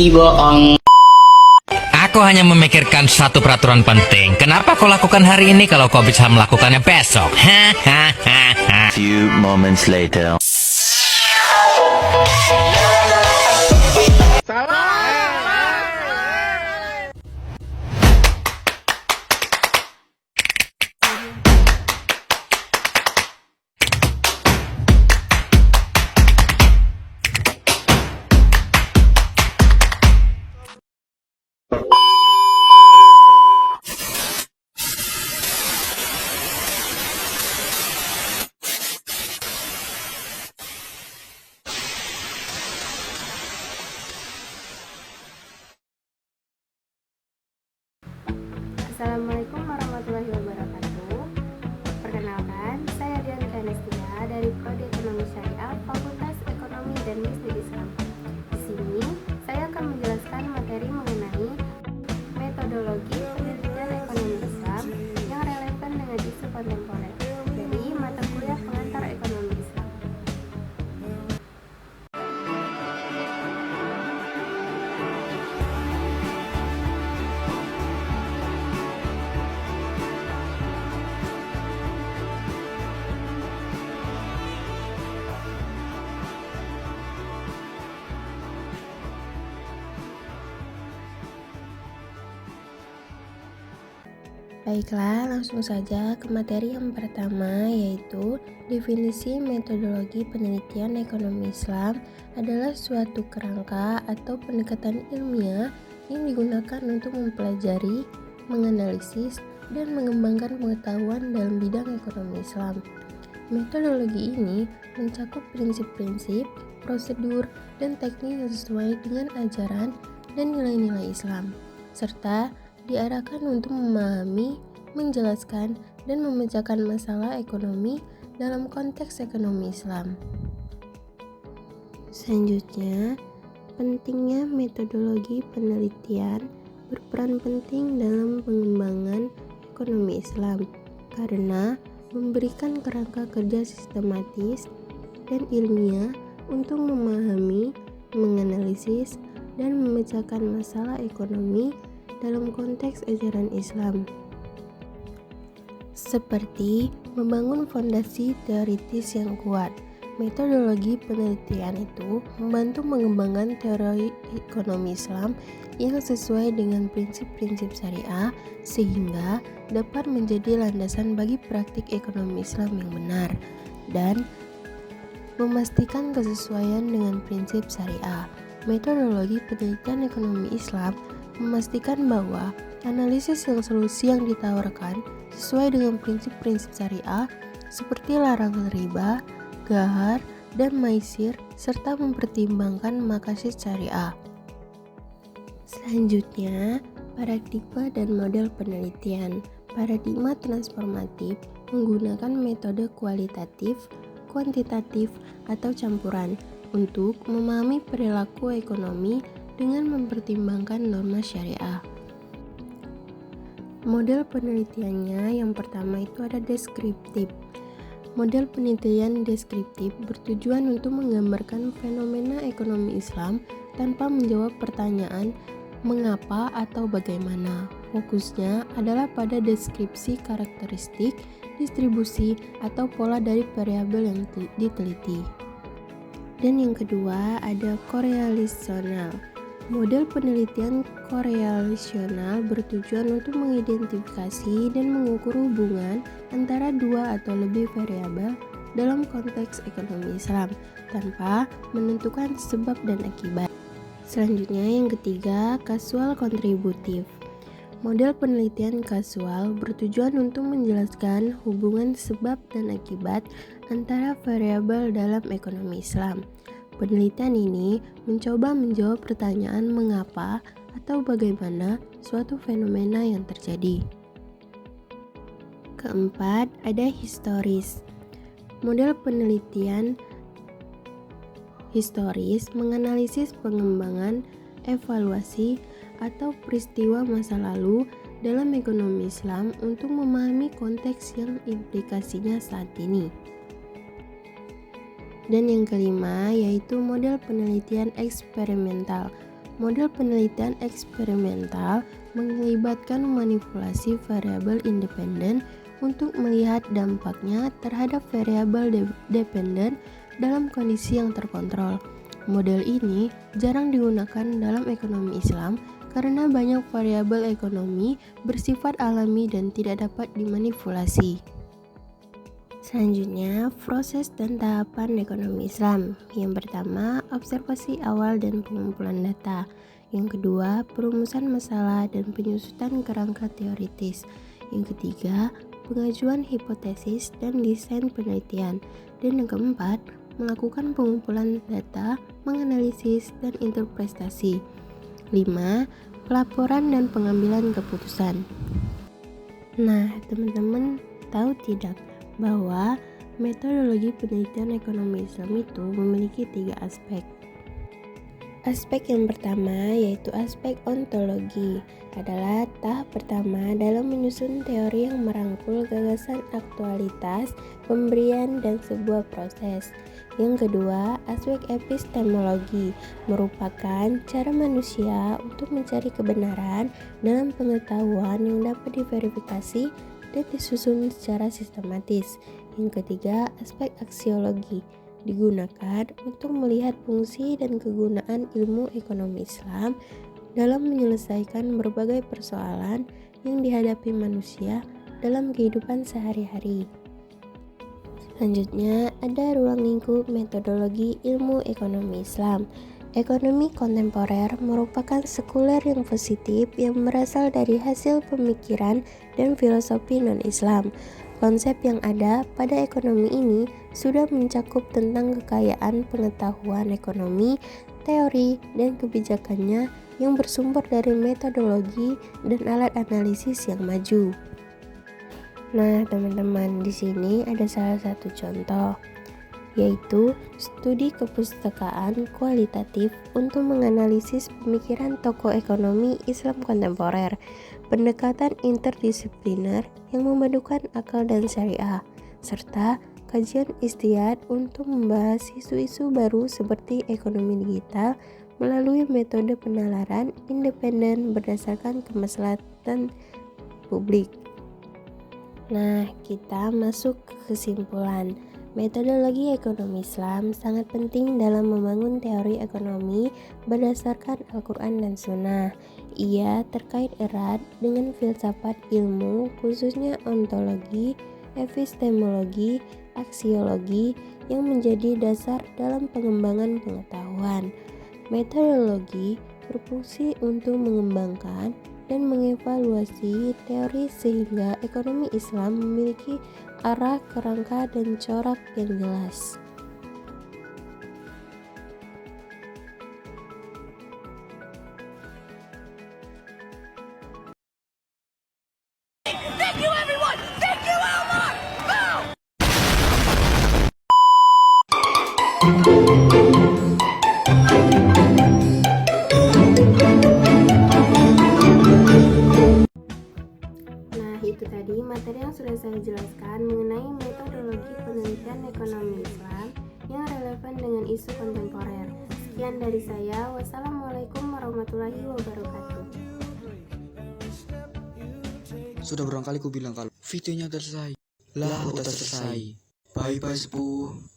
bohong. Aku hanya memikirkan satu peraturan penting. Kenapa kau lakukan hari ini kalau kau bisa melakukannya besok? Few moments later. Assalamualaikum warahmatullahi wabarakatuh. Perkenalkan, saya Dian Kanestia dari Prodi Ekonomi Syariah Fakultas Ekonomi dan Bisnis Islam. Di sini, saya akan menjelaskan materi mengenai metodologi penelitian ekonomi Islam yang relevan dengan isu kontemporer dari mata kuliah pengantar ekonomi Islam. Baiklah, langsung saja ke materi yang pertama, yaitu definisi metodologi penelitian ekonomi Islam adalah suatu kerangka atau pendekatan ilmiah yang digunakan untuk mempelajari, menganalisis, dan mengembangkan pengetahuan dalam bidang ekonomi Islam. Metodologi ini mencakup prinsip-prinsip, prosedur, dan teknik yang sesuai dengan ajaran dan nilai-nilai Islam, serta diarahkan untuk memahami, menjelaskan, dan memecahkan masalah ekonomi dalam konteks ekonomi Islam. Selanjutnya, pentingnya metodologi penelitian berperan penting dalam pengembangan ekonomi Islam karena memberikan kerangka kerja sistematis dan ilmiah untuk memahami, menganalisis, dan memecahkan masalah ekonomi dalam konteks ajaran Islam, seperti membangun fondasi teoritis yang kuat. Metodologi penelitian itu membantu mengembangkan teori ekonomi Islam yang sesuai dengan prinsip-prinsip syariah sehingga dapat menjadi landasan bagi praktik ekonomi Islam yang benar dan memastikan kesesuaian dengan prinsip syariah. Metodologi penelitian ekonomi Islam memastikan bahwa analisis yang solusi yang ditawarkan sesuai dengan prinsip-prinsip syariah seperti larangan riba, ghar, dan maisir, serta mempertimbangkan maqasid syariah. Selanjutnya, paradigma dan model penelitian. Paradigma transformatif menggunakan metode kualitatif, kuantitatif, atau campuran untuk memahami perilaku ekonomi dengan mempertimbangkan norma syariah. Model penelitiannya yang pertama itu ada deskriptif. Model penelitian deskriptif bertujuan untuk menggambarkan fenomena ekonomi Islam tanpa menjawab pertanyaan mengapa atau bagaimana. Fokusnya adalah pada deskripsi karakteristik, distribusi, atau pola dari variabel yang diteliti. Dan yang kedua ada korelasional. Model penelitian korelasional bertujuan untuk mengidentifikasi dan mengukur hubungan antara dua atau lebih variabel dalam konteks ekonomi Islam tanpa menentukan sebab dan akibat. Selanjutnya yang ketiga, kasual kontributif. Model penelitian kasual bertujuan untuk menjelaskan hubungan sebab dan akibat antara variabel dalam ekonomi Islam. Penelitian ini mencoba menjawab pertanyaan mengapa atau bagaimana suatu fenomena yang terjadi. Keempat, ada historis. Model penelitian historis menganalisis pengembangan, evaluasi, atau peristiwa masa lalu dalam ekonomi Islam untuk memahami konteks yang implikasinya saat ini. Dan yang kelima yaitu model penelitian eksperimental. Model penelitian eksperimental melibatkan manipulasi variabel independen untuk melihat dampaknya terhadap variabel dependen dalam kondisi yang terkontrol. Model ini jarang digunakan dalam ekonomi Islam karena banyak variabel ekonomi bersifat alami dan tidak dapat dimanipulasi. Selanjutnya, proses dan tahapan ekonomi Islam. Yang pertama, observasi awal dan pengumpulan data. Yang kedua, perumusan masalah dan penyusutan kerangka teoritis. Yang ketiga, pengajuan hipotesis dan desain penelitian. Dan yang keempat, melakukan pengumpulan data, menganalisis, dan interpretasi. 5. Pelaporan dan pengambilan keputusan. Nah, teman-teman tahu tidak bahwa metodologi penelitian ekonomi Islam itu memiliki 3 aspek. Aspek yang pertama yaitu aspek ontologi, adalah tahap pertama dalam menyusun teori yang merangkul gagasan aktualitas, pemberian, dan sebuah proses. Yang kedua, aspek epistemologi, merupakan cara manusia untuk mencari kebenaran dalam pengetahuan yang dapat diverifikasi dan disusun secara sistematis. Yang ketiga, aspek aksiologi, digunakan untuk melihat fungsi dan kegunaan ilmu ekonomi Islam dalam menyelesaikan berbagai persoalan yang dihadapi manusia dalam kehidupan sehari-hari. Selanjutnya, ada ruang lingkup metodologi ilmu ekonomi Islam. Ekonomi kontemporer merupakan sekuler yang positif yang berasal dari hasil pemikiran dan filosofi non-Islam. Konsep yang ada pada ekonomi ini sudah mencakup tentang kekayaan pengetahuan ekonomi, teori, dan kebijakannya yang bersumber dari metodologi dan alat analisis yang maju. Nah, teman-teman, di sini ada salah satu contoh, yaitu studi kepustakaan kualitatif untuk menganalisis pemikiran tokoh ekonomi Islam kontemporer, pendekatan interdisipliner yang memadukan akal dan syariah, serta kajian istihad untuk membahas isu-isu baru seperti ekonomi digital melalui metode penalaran independen berdasarkan kemaslahatan publik. Nah, kita masuk ke kesimpulan. Metodologi ekonomi Islam sangat penting dalam membangun teori ekonomi berdasarkan Al-Quran dan Sunnah. Ia terkait erat dengan filsafat ilmu, khususnya ontologi, epistemologi, aksiologi yang menjadi dasar dalam pengembangan pengetahuan. Metodologi berfungsi untuk mengembangkan dan mengevaluasi teori sehingga ekonomi Islam memiliki arah, kerangka, dan corak yang jelas. Itu tadi materi yang sudah saya jelaskan mengenai metodologi penelitian ekonomi Islam yang relevan dengan isu kontemporer. Sekian dari saya. Wassalamualaikum warahmatullahi wabarakatuh. Sudah berapa kali ku bilang kalau videonya udah selesai. Lah udah selesai. Bye bye sepuh.